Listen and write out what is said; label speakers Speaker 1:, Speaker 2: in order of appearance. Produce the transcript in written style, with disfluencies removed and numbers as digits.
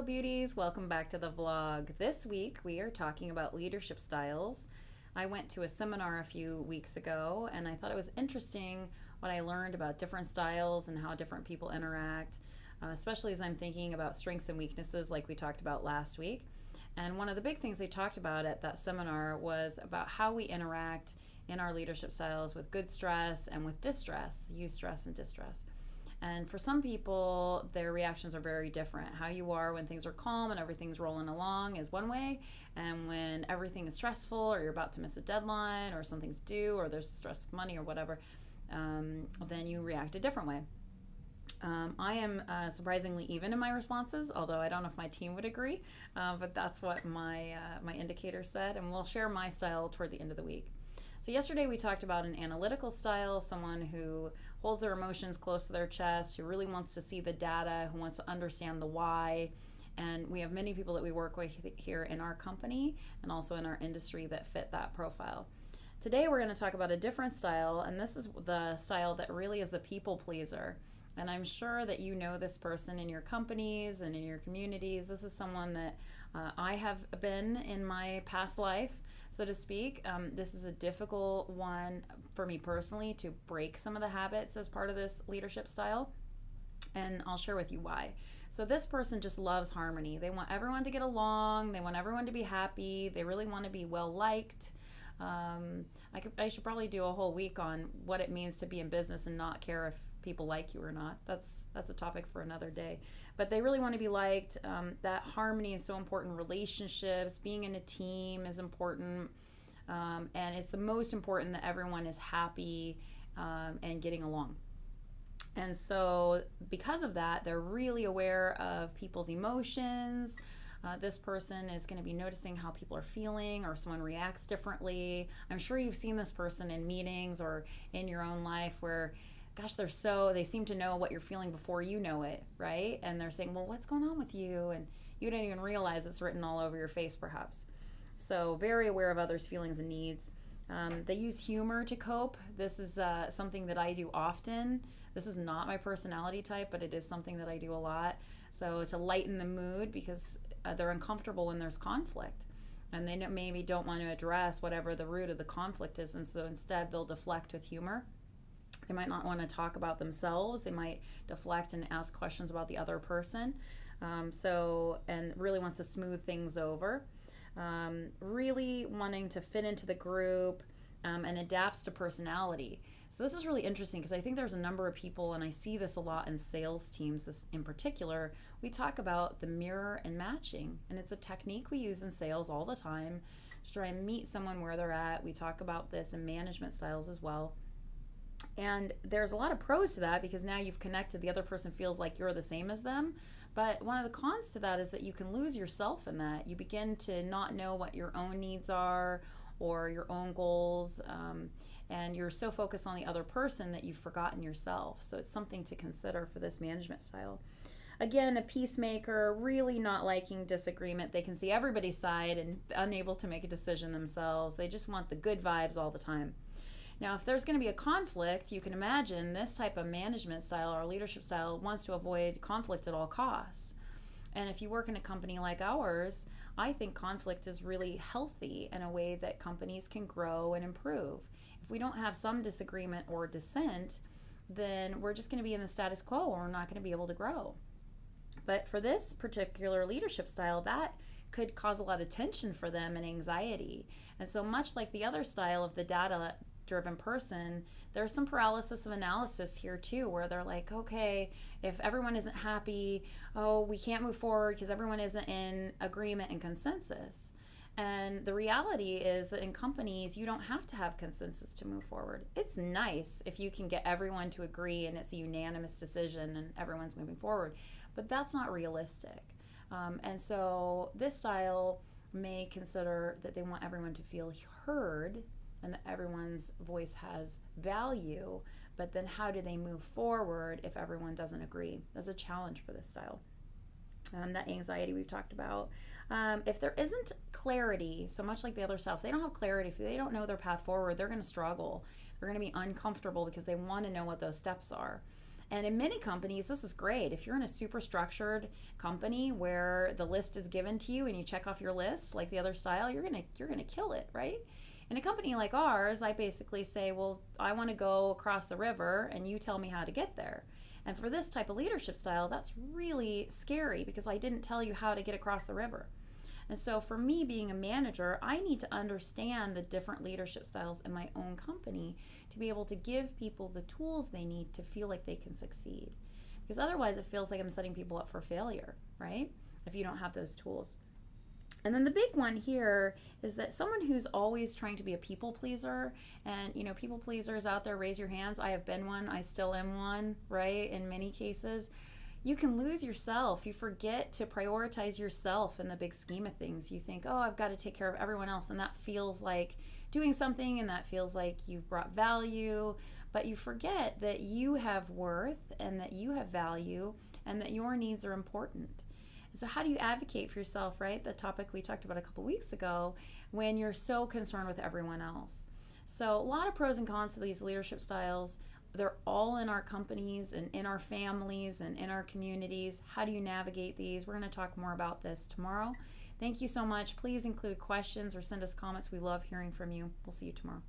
Speaker 1: Hello, beauties. Welcome back to the vlog. This week we are talking about leadership styles. I went to a seminar a few weeks ago and I thought it was interesting what I learned about different styles and how different people interact, especially as I'm thinking about strengths and weaknesses like we talked about last week. And one of the big things they talked about at that seminar was about how we interact in our leadership styles with good stress and with distress, eustress and distress. And for some people, their reactions are very different. How you are when things are calm and everything's rolling along is one way, and when everything is stressful or you're about to miss a deadline or something's due or there's stress with money or whatever, then you react a different way. I am surprisingly even in my responses, although I don't know if my team would agree, but that's what my indicator said, and we'll share my style toward the end of the week. So yesterday we talked about an analytical style, someone who holds their emotions close to their chest, who really wants to see the data, who wants to understand the why. And we have many people that we work with here in our company and also in our industry that fit that profile. Today we're going to talk about a different style, and this is the style that really is the people pleaser. And I'm sure that you know this person in your companies and in your communities. This is someone that I have been in my past life, so to speak. This is a difficult one for me personally to break some of the habits as part of this leadership style. And I'll share with you why. So this person just loves harmony. They want everyone to get along. They want everyone to be happy. They really want to be well liked. I should probably do a whole week on what it means to be in business and not care if people like you or not. That's a topic for another day. But they really want to be liked. That harmony is so important. Relationships, being in a team is important. And it's the most important that everyone is happy and getting along. And so because of that, they're really aware of people's emotions. This person is going to be noticing how people are feeling or someone reacts differently. I'm sure you've seen this person in meetings or in your own life where, gosh, they seem to know what you're feeling before you know it, right? And they're saying, well, what's going on with you? And you don't even realize it's written all over your face, perhaps. So very aware of others' feelings and needs. They use humor to cope. This is something that I do often. This is not my personality type, but it is something that I do a lot. So to lighten the mood, because they're uncomfortable when there's conflict. And they maybe don't want to address whatever the root of the conflict is. And so instead, they'll deflect with humor. They might not want to talk about themselves. They might deflect and ask questions about the other person. And really wants to smooth things over. Really wanting to fit into the group and adapts to personality. So this is really interesting because I think there's a number of people, and I see this a lot in sales teams this in particular. We talk about the mirror and matching, and it's a technique we use in sales all the time to try and meet someone where they're at. We talk about this in management styles as well. And there's a lot of pros to that because now you've connected. The other person feels like you're the same as them. But one of the cons to that is that you can lose yourself in that. You begin to not know what your own needs are or your own goals. And you're so focused on the other person that you've forgotten yourself. So it's something to consider for this management style. Again, a peacemaker, really not liking disagreement. They can see everybody's side and unable to make a decision themselves. They just want the good vibes all the time. Now, if there's going to be a conflict, you can imagine this type of management style or leadership style wants to avoid conflict at all costs. And if you work in a company like ours, I think conflict is really healthy in a way that companies can grow and improve. If we don't have some disagreement or dissent, then we're just going to be in the status quo or we're not going to be able to grow. But for this particular leadership style, that could cause a lot of tension for them and anxiety. And so much like the other style of the data-driven person, there's some paralysis of analysis here too, where they're like, okay, if everyone isn't happy, we can't move forward because everyone isn't in agreement and consensus. And the reality is that in companies, you don't have to have consensus to move forward. It's nice if you can get everyone to agree and it's a unanimous decision and everyone's moving forward, but that's not realistic. And so this style may consider that they want everyone to feel heard and that everyone's voice has value, but then how do they move forward if everyone doesn't agree? That's a challenge for this style. That anxiety we've talked about. If there isn't clarity, so much like the other style, if they don't have clarity, if they don't know their path forward, they're going to struggle. They're going to be uncomfortable because they want to know what those steps are. And in many companies, this is great. If you're in a super structured company where the list is given to you and you check off your list like the other style, you're gonna kill it, right? In a company like ours, I basically say, well, I want to go across the river and you tell me how to get there. And for this type of leadership style, that's really scary because I didn't tell you how to get across the river. And so for me being a manager, I need to understand the different leadership styles in my own company to be able to give people the tools they need to feel like they can succeed. Because otherwise it feels like I'm setting people up for failure, right? If you don't have those tools. And then the big one here is that someone who's always trying to be a people pleaser, and people pleasers out there, raise your hands. I have been one. I still am one, right? In many cases, you can lose yourself. You forget to prioritize yourself in the big scheme of things. You think, oh, I've got to take care of everyone else, and that feels like doing something, and that feels like you've brought value, but you forget that you have worth and that you have value and that your needs are important. So how do you advocate for yourself, right? The topic we talked about a couple weeks ago, when you're so concerned with everyone else. So a lot of pros and cons to these leadership styles. They're all in our companies and in our families and in our communities. How do you navigate these? We're going to talk more about this tomorrow. Thank you so much. Please include questions or send us comments. We love hearing from you. We'll see you tomorrow.